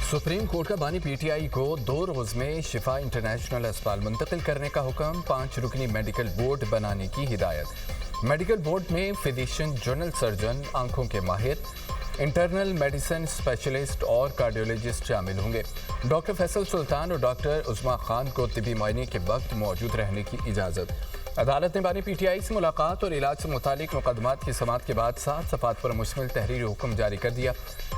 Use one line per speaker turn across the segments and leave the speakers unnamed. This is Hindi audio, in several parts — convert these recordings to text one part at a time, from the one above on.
सुप्रीम कोर्ट का बानी पीटीआई को 2 रोज में शिफा इंटरनेशनल अस्पताल मुंतकिल करने का हुक्म, 5 रुकनी मेडिकल बोर्ड बनाने की हिदायत। मेडिकल बोर्ड में फिजिशियन, जनरल सर्जन, आंखों के माहिर, इंटरनल मेडिसिन स्पेशलिस्ट और कार्डियोलॉजिस्ट शामिल होंगे। डॉक्टर फैसल सुल्तान और डॉक्टर उस्मा खान को तिबी मुआयने के वक्त मौजूद रहने की इजाज़त। अदालत ने बानी पीटीआई से मुलाकात और इलाज से मुतालिक मुकदमात की समाअत के बाद 7 सफ़ात पर मुश्तमिल तहरीरी हुक्म जारी कर दिया।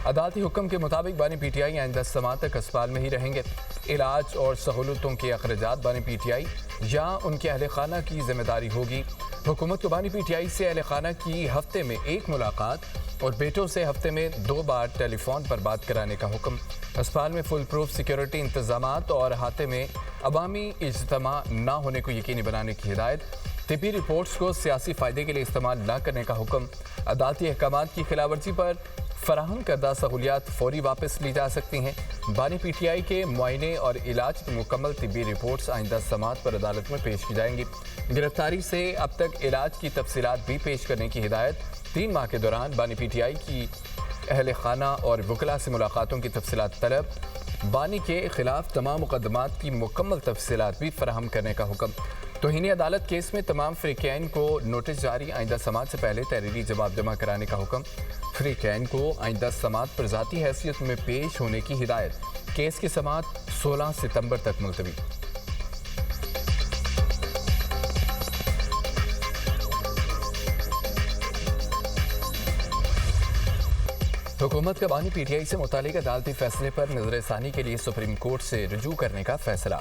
अदालती हुक्म के मुताबिक बानी पीटीआई आइंदा समाअत तक अस्पताल में ही रहेंगे। इलाज और सहूलतों के अखराजात बानी पीटीआई या उनके अहल खाना की जिम्मेदारी होगी। हुकूमत को बानी पीटीआई से अहल खाना की हफ्ते में 1 मुलाकात और बेटों से हफ्ते में 2 बार टेलीफोन पर बात कराने का हुक्म। अस्पताल में फुल प्रूफ सिक्योरिटी इंतजामात और अहाते में अवामी इज्तिमा न होने को यकीनी बनाने की हिदायत। तिबी रिपोर्ट्स को सियासी फ़ायदे के लिए इस्तेमाल न करने का हुक्म। अदालती अहकामात की खिलाफवर्जी पर फराहम करदा सहूलियात फौरी वापस ली जा सकती हैं। बानी पीटीआई के मुआयने और इलाज की मुकम्मल तिबी रिपोर्ट्स आइंदा समाअत पर अदालत में पेश की जाएंगी। गिरफ्तारी से अब तक इलाज की तफसीलात भी पेश करने की हिदायत। 3 माह के दौरान बानी पीटीआई की अहल खाना और वकला से मुलाकातों की तफसीलात तलब। बानी के खिलाफ तमाम मुकदमात की मुकम्मल तफसीलात भी फराहम करने का हुक्म। तौहीन अदालत केस में तमाम फ्रीकैन को नोटिस जारी, आइंदा समाअत से पहले तहरीरी जवाब जमा कराने का हुक्म। फ्रीकैन को आइंदा समाअत पर ज़ाती हैसियत में पेश होने की हिदायत। केस की समाअत 16 सितंबर तक मुलतवी। हुकूमत का बानी पीटीआई से मुतालिक अदालती फैसले पर नजरसानी के लिए सुप्रीम कोर्ट से रुजू करने का फैसला।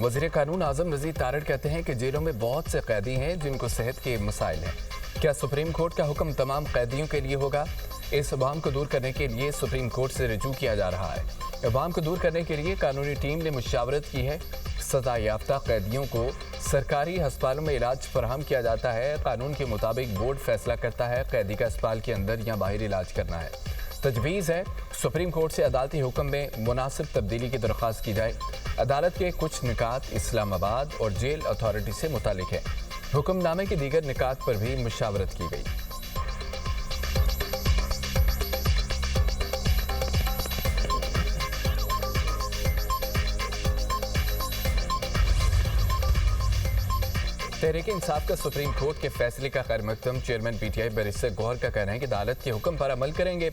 वज़ीर कानून आज़म नज़ीर तारड़ कहते हैं कि जेलों में बहुत से कैदी हैं जिनको सेहत के मसाइल हैं। क्या सुप्रीम कोर्ट का हुक्म तमाम कैदियों के लिए होगा? इस अवाम को दूर करने के लिए सुप्रीम कोर्ट से रुजू किया जा रहा है। अवाम को दूर करने के लिए कानूनी टीम ने मुशावरत की है। सजा याफ्ता कैदियों को सरकारी अस्पतालों में इलाज फराहम किया जाता है। कानून के मुताबिक बोर्ड फैसला करता है कैदी का अस्पताल के अंदर या बाहर इलाज करना है। तजवीज़ है सुप्रीम कोर्ट से अदालती हुक्म में मुनासिब तब्दीली की दरख्वास्त की जाए। अदालत के कुछ निकात इस्लामाबाद और जेल अथॉरिटी से मुतालिक है। हुक्मनामे के दीगर निकात पर भी मुशावरत की गई। तहरीक इंसाफ का सुप्रीम कोर्ट के फैसले का खैर मकदम चेयरमैन पीटीआई बैरिस्टर गौहर का कहना है कि अदालत के हुक्म पर अमल करेंगे।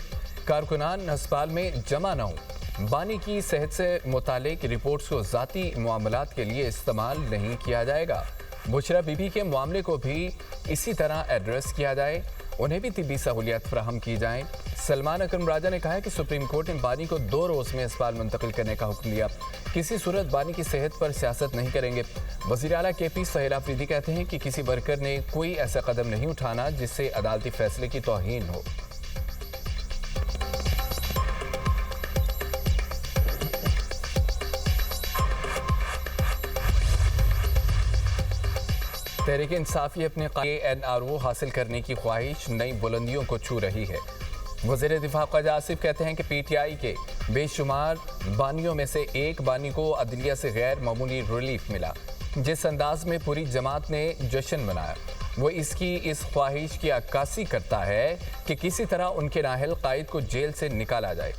कारकुनान अस्पताल में जमा न हो। बानी की सेहत से मुतालिक रिपोर्ट्स को ज़ाती मामलात के लिए इस्तेमाल नहीं किया जाएगा। बुशरा बीबी के मामले को भी इसी तरह एड्रेस किया जाए, उन्हें भी तिब्बी सहूलियात फराहम की जाएँ। सलमान अकरम राजा ने कहा है कि सुप्रीम कोर्ट ने बानी को 2 रोज़ में अस्पताल मुंतकिल करने का हुक्म दिया। किसी सूरत बानी की सेहत पर सियासत नहीं करेंगे। वज़ीर आला KP सोहेल आफरीदी कहते हैं कि किसी वर्कर ने कोई ऐसा कदम नहीं उठाना जिससे अदालती फैसले की तौहीन हो। तहरीक इंसाफी अपने NRO हासिल करने की ख्वाहिश नई बुलंदियों को छू रही है। वज़ीर दिफा ख्वाजा आसिफ कहते हैं कि पीटीआई के बेशुमार बानियों में से एक बानी को अदलिया से गैर मामूली रिलीफ मिला। जिस अंदाज में पूरी जमात ने जश्न मनाया, वो इसकी इस ख्वाहिश की अक्कासी करता है कि किसी तरह उनके नाहल कायद को जेल से निकाला जाए।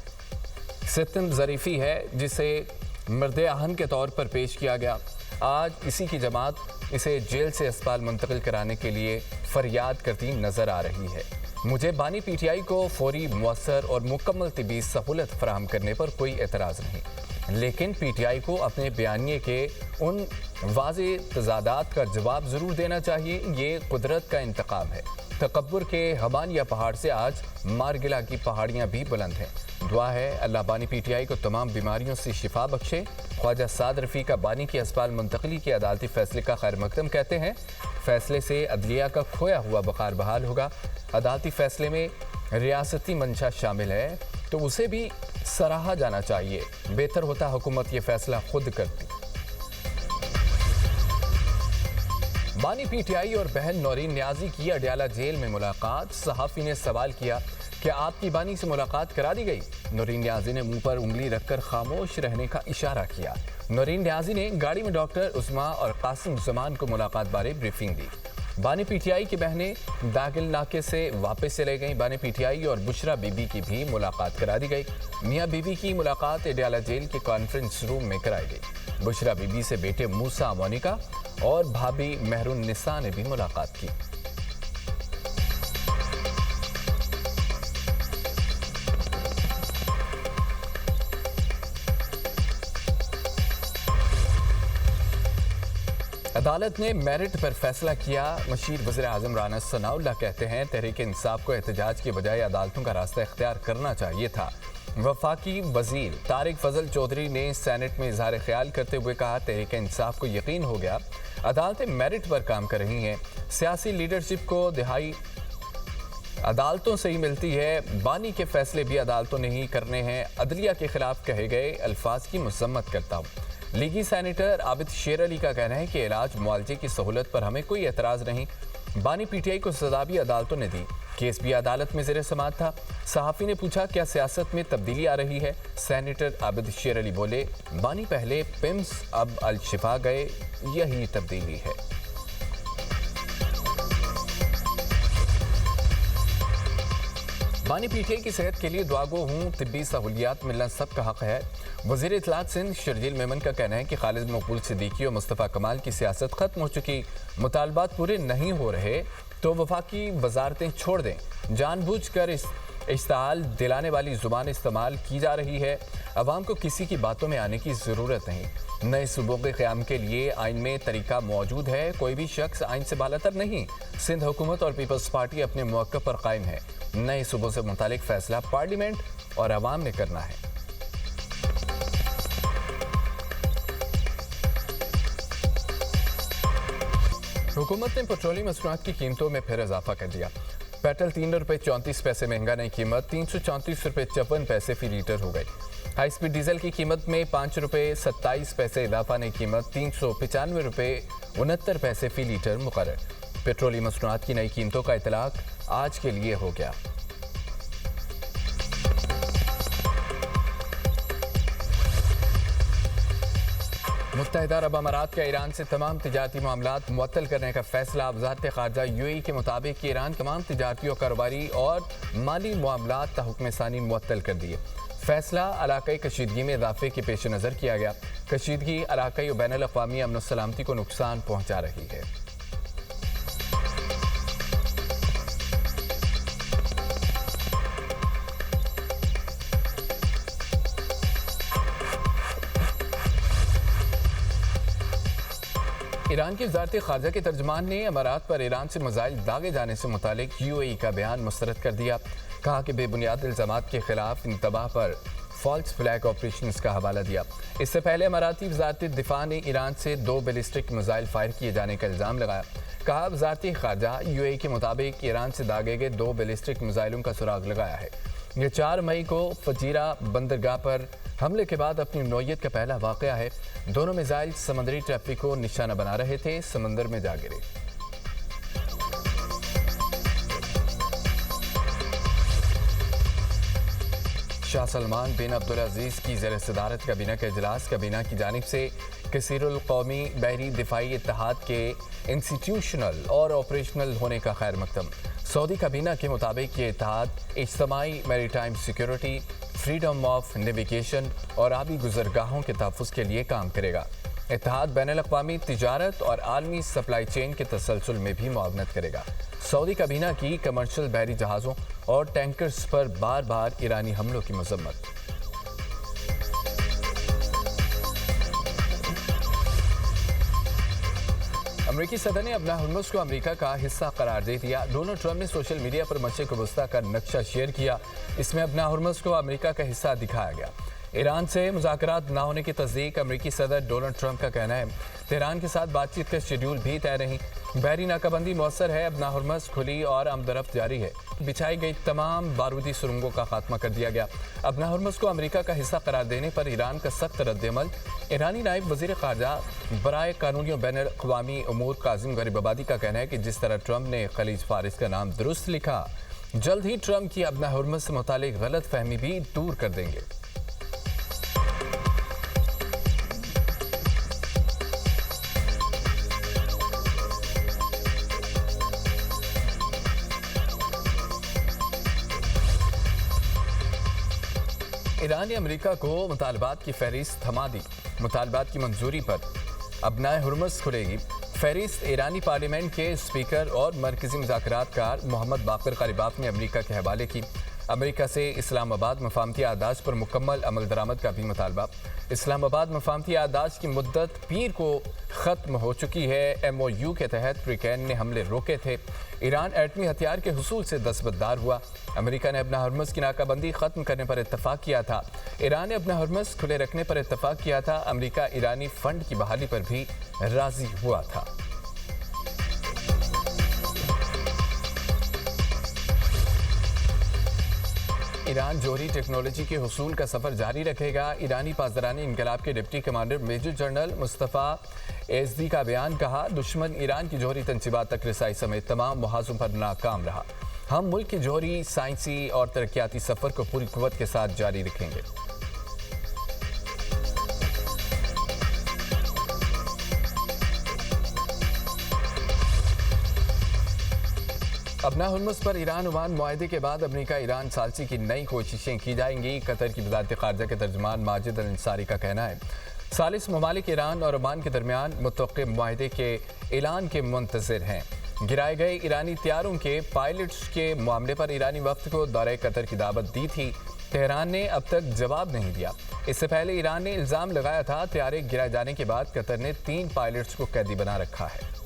सितम ज़रीफ़ी है जिसे मर्द आहन के तौर पर पेश किया गया। आज इसी की जमात इसे जेल से अस्पताल मुंतकिल कराने के लिए फरियाद करती नजर आ रही है। मुझे बानी पीटीआई को फौरी, मुअस्सर और मुकम्मल तिब्बी सहूलत फराहम करने पर कोई एतराज़ नहीं, लेकिन पीटीआई को अपने बयानिए के उन वाज़े तज़ादात का जवाब ज़रूर देना चाहिए। ये कुदरत का इंतकाम है। तकब्बुर के हमानिया पहाड़ से आज मारगिला की पहाड़ियाँ भी बुलंद हैं। दुआ है अल्लाह बानी पीटीआई को तमाम बीमारियों से शिफा बख्शे। ख्वाजा साद रफ़ी का बानी की अस्पताल मुंतकली के अदालती फैसले का खैर मकदम कहते हैं फैसले से अदलिया का खोया हुआ बकार बहाल होगा। अदालती फैसले में रियासती मंशा शामिल है तो उसे भी सराहा जाना चाहिए। बेहतर होता हुकूमत ये फैसला खुद करती। बानी पीटीआई और बहन नौरीन न्याजी की अडयाला जेल में मुलाकात। सहाफ़ी ने सवाल किया कि आपकी बानी से मुलाकात करा दी गई? नौरीन न्याजी ने मुंह पर उंगली रखकर खामोश रहने का इशारा किया। नौरीन न्याजी ने गाड़ी में डॉक्टर उस्मा और कासिम जमान को मुलाकात बारे ब्रीफिंग दी। बानी पीटीआई की बहनें दाखिल नाके से वापस चले गईं। बानी पीटीआई और बुशरा बीबी की भी मुलाकात करा दी गई। मियां बीबी की मुलाकात एडियाला जेल के कॉन्फ्रेंस रूम में कराई गई। बुशरा बीबी से बेटे मूसा मोनिका और भाभी मेहरून निसा ने भी मुलाकात की। अदालत ने मेरिट पर फैसला किया। मशीर वज़ीर आज़म राना सनाउल्लाह कहते हैं तहरीक इंसाफ को एहतजाज के बजाय अदालतों का रास्ता इख्तियार करना चाहिए था। वफाकी वजीर तारिक फजल चौधरी ने सेनेट में इजहार ख्याल करते हुए कहा तहरीक इंसाफ को यकीन हो गया अदालतें मेरिट पर काम कर रही हैं। सियासी लीडरशिप को दिहाई अदालतों से ही मिलती है। बानी के फैसले भी अदालतों ने ही करने हैं। अदलिया के खिलाफ कहे गए अल्फाज की मजम्मत करता हूँ। लीगी सेनेटर आबिद शेर अली का कहना है कि इलाज मुआवजे की सहूलत पर हमें कोई एतराज़ नहीं। बानी पीटीआई को सजा भी अदालतों ने दी। केस भी अदालत में ज़ेर समाअत था। सहाफ़ी ने पूछा क्या सियासत में तब्दीली आ रही है। सेनेटर आबिद शेर अली बोले बानी पहले पिम्स अब अल शिफा गए, यही तब्दीली है। बानी पीटीआई की सेहत के लिए दुआगो हूँ, तिब्बी सहूलियात मिलना सबका हक है। वज़ीर इत्तलात सिंध शर्जील मेमन का कहना है कि खालिद मकबूल सिद्दीकी और मुस्तफ़ा कमाल की सियासत खत्म हो चुकी। मुतालबात पूरे नहीं हो रहे तो वफाकी वजारतें छोड़ दें। जानबूझकर इश्ताल दिलाने वाली जुबान इस्तेमाल की जा रही है। अवाम को किसी की बातों में आने की ज़रूरत नहीं। नए सूबों के क़याम के लिए आइन में तरीका मौजूद है। कोई भी शख्स आइन से बालातर नहीं। सिंध हुकूमत और पीपल्स पार्टी अपने मौक़िफ़ पर कायम है। नए सूबों से मुतालिक फैसला पार्लियामेंट और अवाम ने करना है। हुकूमत ने पेट्रोलियम मसनूआत की कीमतों में फिर इजाफा कर दिया। पेट्रोल ₹3.34 महंगा, नई कीमत ₹334.54 फी लीटर हो गई। हाई स्पीड डीजल की कीमत में ₹5.27 इजाफा, नई कीमत ₹395.69 फी लीटर मुकर्रर। पेट्रोलियम मसनूआत की नई कीमतों का इतलाक आज के लिए हो गया। मुत्तहिदा अरब अमारात का ईरान से तमाम तिजारती मामलात मुअत्तल करने का फैसला। वज़ारत ख़ारजा यूएई के मुताबिक ईरान तमाम तिजारती और कारोबारी और माली मामलात का हुक्म सानी मुअत्तल कर दिए। फैसला इलाकाई कशीदगी में इजाफे के पेश नज़र किया गया। कशीदगी इलाकाई और बैनुल अक़वामी अमन और सलामती को नुकसान पहुँचा रही है। ईरान की वज़ारत ख़ारजा के तर्जमान ने अमारात पर ईरान से मिसाइल दागे जाने से मुतालिक यूएई का बयान मुस्तरद कर दिया। कहा कि बेबुनियाद इल्ज़ामात के खिलाफ इंतबाह पर फॉल्स फ्लैग ऑपरेशंस का हवाला दिया। इससे पहले अमाराती वज़ारत दिफा ने ईरान से 2 बैलिस्टिक मिसाइल फायर किए जाने का इल्ज़ाम लगाया। कहा वज़ारत ख़ारजा यूएई के मुताबिक ईरान से दागे गए 2 बैलिस्टिक मिसाइलों का सुराग लगाया है। ये 4 मई को फजीरा बंदरगाह पर हमले के बाद अपनी नौयत का पहला वाक़या है। दोनों मिसाइल समुद्री ट्रैफिक को निशाना बना रहे थे, समंदर में जा गिरे। शाह सलमान बिन अब्दुल अजीज़ की ज़ेर सदारत काबीना का इजलास। काबीना की जानिब से कसीरुल कौमी बहरी दिफाई इत्तेहाद के इंस्टीट्यूशनल और ऑपरेशनल होने का खैर मकदम। सऊदी काबीना के मुताबिक ये इत्तेहाद इज्तमाई maritime security, freedom of navigation और आबी गुजरगाहों के तहफ़्फ़ुज़ के लिए काम करेगा। इत्तेहाद बैनुल अक़वामी तिजारत और आलमी सप्लाई चेन के तसलसल में भी मुआवनत करेगा। सऊदी काबीना की कमर्शियल बहरी जहाज़ों और टैंकर्स पर बार बार ईरानी हमलों की मजम्मत। अमरीकी सदर ने अपना हुर्मुज़ को अमरीका का हिस्सा करार दे दिया। डोनाल्ड ट्रंप ने सोशल मीडिया पर मशरिक़ वस्ता का नक्शा शेयर किया। इसमें अपना हुर्मुज़ को अमरीका का हिस्सा दिखाया गया। ईरान से मुज़ाकरात न होने की तस्दीक। अमरीकी सदर डोनाल्ड ट्रंप का कहना है तेहरान के साथ बातचीत का शेड्यूल भी तय नहीं। बहरी नाकाबंदी मौसर है। अपना हुर्मुज़ खुली और आमदरफ्त जारी है। बिछाई गई तमाम बारूदी सुरंगों का खात्मा कर दिया गया। अपना हुर्मुज़ को अमरीका का हिस्सा करार देने पर ईरान का सख्त रद्दअमल। ईरानी नायब वज़ीर ख़ारजा बराए कानूनी और बैनुल अक़वामी उमूर काज़िम गरीबाबादी का कहना है कि जिस तरह ट्रंप ने खलीज फारिस का नाम दुरुस्त लिखा, जल्द ही ट्रंप की अपना हुर्मुज़ से मुतालिक गलत फहमी भी दूर कर देंगे। ईरान ने अमेरिका को मुतालबात की फहरिस्त थमा दी। मुतालबात की मंजूरी पर अबनाए हुर्मुज़ खुलेगी। फहरिस्त ईरानी पार्लियामेंट के स्पीकर और मरकजी मुज़ाकरातकार मोहम्मद बाक़र क़ालिबाफ ने अमेरिका के हवाले की। अमेरिका से इस्लामाबाद मफाहमती याददाश्त पर मुकम्मल अमल दरामद का भी मुतालबा। इस्लामाबाद मफाहमती याददाश्त की मुद्दत पीर को ख़त्म हो चुकी है। MOU के तहत ब्रिटेन ने हमले रोके थे। ईरान एटमी हथियार के हुसूल से दस्तबरदार हुआ। अमेरिका ने अपना हुर्मुज़ की नाकाबंदी ख़त्म करने पर इत्तफाक किया था। ईरान ने अपना हुर्मुज़ खुले रखने पर इत्तफाक किया था। अमेरिका ईरानी फ़ंड की बहाली पर भी राज़ी हुआ था। ईरान जोहरी टेक्नोलॉजी के हुसूल का सफ़र जारी रखेगा। ईरानी पासदारानी इनकलाब के deputy commander major general Mustafa Izadi का बयान, कहा दुश्मन ईरान की जोहरी तंसीबात तक रसाई समेत तमाम महाजों पर नाकाम रहा। हम मुल्क के जोहरी साइंसी और तरक्याती सफ़र को पूरी कुव्वत के साथ जारी रखेंगे। अपना हुर्मुज़ पर ईरान ओमान मुआहदे के बाद अमेरिका ईरान सालसी की नई कोशिशें की जाएंगी। कतर की वज़ारत ख़ारजा के तर्जुमान माजिद अल-अंसारी का कहना है सालिस ममालिक ईरान और ओमान के दरमियान मुतवक्किअ मुआहदे के ऐलान के मुंतज़िर हैं। गिराए गए ईरानी तैयारों के पायलट्स के मामले पर ईरानी वफ्द को दौरे कतर की दावत दी थी। तेहरान ने अब तक जवाब नहीं दिया। इससे पहले ईरान ने इल्ज़ाम लगाया था तैयारे गिराए जाने के बाद कतर ने 3 पायलट्स को कैदी बना रखा है।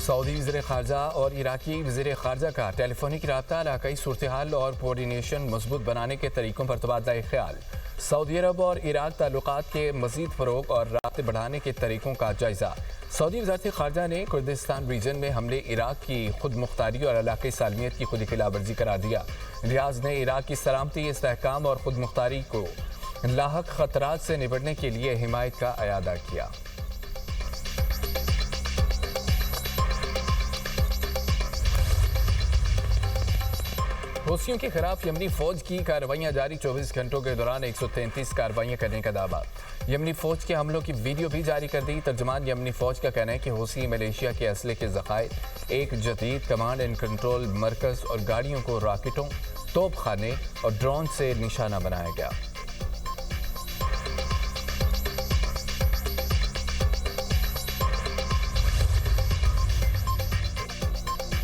सऊदी वज़ीर ख़ारजा और इराकी वज़ीर ख़ारजा का टेलीफोनिक रब्ता इलाक़ाई सूरत हाल और कोऑर्डिनेशन मजबूत बनाने के तरीक़ों पर तबादला ख्याल। सऊदी अरब और इराक ताल्लुकात के मज़ीद फ़रोग़ और राब्ते बढ़ाने के तरीक़ों का जायज़ा। सऊदी वज़ारत ख़ारजा ने कुर्दिस्तान रीजन में हमले इराक की खुद मुख्तारी और इलाक़ाई सालमियत की खुद खिलाफवर्जी करार दिया। रियाज़ ने इराक की सलामती, इस्तेहकाम और खुद मुख्तारी को लाहक ख़तरात से निपटने के लिए हिमायत का अयादा किया। हौसियों के खिलाफ यमनी फौज की कार्रवाइयां जारी। 24 घंटों के दौरान 133 कार्रवाइयां करने का दावा। यमनी फौज के हमलों की वीडियो भी जारी कर दी। तर्जुमान यमनी फौज का कहना है कि हौसी मलेशिया के असले के ज़खायर, एक जदीद कमांड एंड कंट्रोल मरकज़ और गाड़ियों को रॉकेटों, तोप खाने और ड्रोन से निशाना बनाया गया।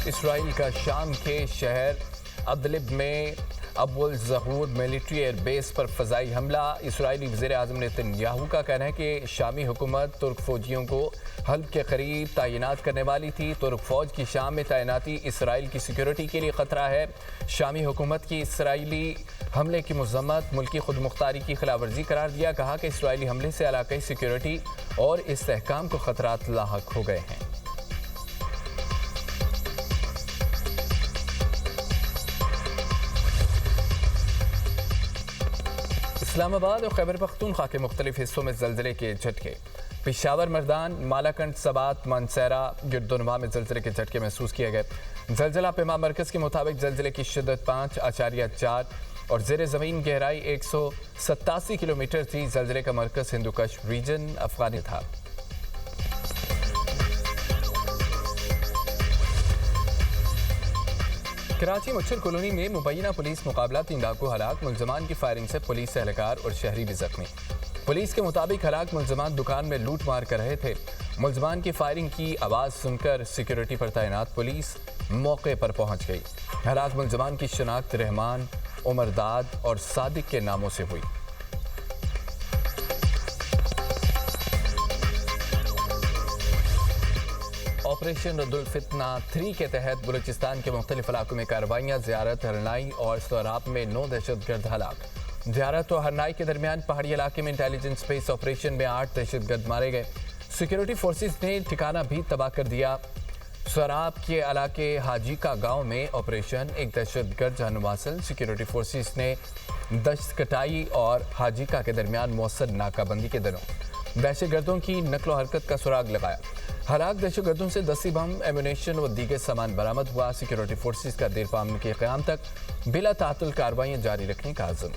इसराइल का शाम के शहर अदलिब में अबुल ज़हूर मिलिट्री एयर बेस पर फ़ज़ाई हमला। इसराइली वज़ीर आज़म नेतन्याहू का कहना है कि शामी हुकूमत तुर्क फ़ौजियों को हल्ब के करीब तैनात करने वाली थी। तुर्क फ़ौज की शाम में तैनाती इसराइल की सिक्योरिटी के लिए ख़तरा है। शामी हुकूमत की इसराइली हमले की मज़म्मत मुल्की खुद मुख्तारी की खिलाफवर्जी करार दिया। कहा कि इसराइली हमले से इलाक़ाई सिक्योरिटी और इस्तेहकाम को ख़तरात लाहक हो गए हैं। इस्लामाबाद और खैबर पख्तूनख्वा के मुख्तलिफ हिस्सों में ज़लज़ले के झटके। पेशावर, मर्दान, मालाकंड, सबात, मानसेरा, गिरदोनवा में ज़लज़ले के झटके महसूस किए गए। ज़लज़ला पेमा मरकज़ के मुताबिक ज़लज़ले की शिद्दत 5.4 और ज़ेर ज़मीन गहराई 187 किलोमीटर थी। ज़लज़ले का मरकज़ हिंदुकश रीजन अफगानी था। कराची मच्छर कॉलोनी में मुबैना पुलिस मुकाबला, 3 डाकू हलाक। मुलजमान की फायरिंग से पुलिस एहलकार और शहरी भी जख्मी। पुलिस के मुताबिक हलाक मुलजमान दुकान में लूट मार कर रहे थे। मुलजमान की फायरिंग की आवाज़ सुनकर सिक्योरिटी पर तैनात पुलिस मौके पर पहुंच गई। हलाक मुलजमान की शनाख्त रहमान, उमरदाद और सादिक के नामों से हुई। ऑपरेशन रद्दुल फितना 3 के तहत बलूचिस्तान के मुख्तलिफ इलाकों में कार्रवाइयाँ। ज़ियारत, हरनाई और सोराब में 9 दहशतगर्द हलाक। ज़ियारत और हरनाई के दरमियान पहाड़ी इलाके में इंटेलिजेंस बेस ऑपरेशन में 8 दहशतगर्द मारे गए। सिक्योरिटी फोर्सेस ने ठिकाना भी तबाह कर दिया। सोराब के इलाके हाजीका गांव में ऑपरेशन, एक दहशतगर्द जानवासल। सिक्योरिटी फोर्सेस ने दश्त कटाई और हाजीका के दरमियान मौसर नाकाबंदी के दौरान दहशतगर्दों की नकलो हरकत का सुराग लगाया। हलाक दहशतगर्दों से 10 बम, एमुनेशन व दीगर सामान बरामद हुआ। सिक्योरिटी फोर्सेस का देर पाम के क़याम तक बिला तातुल कार्रवाइयाँ जारी रखने का आज़म।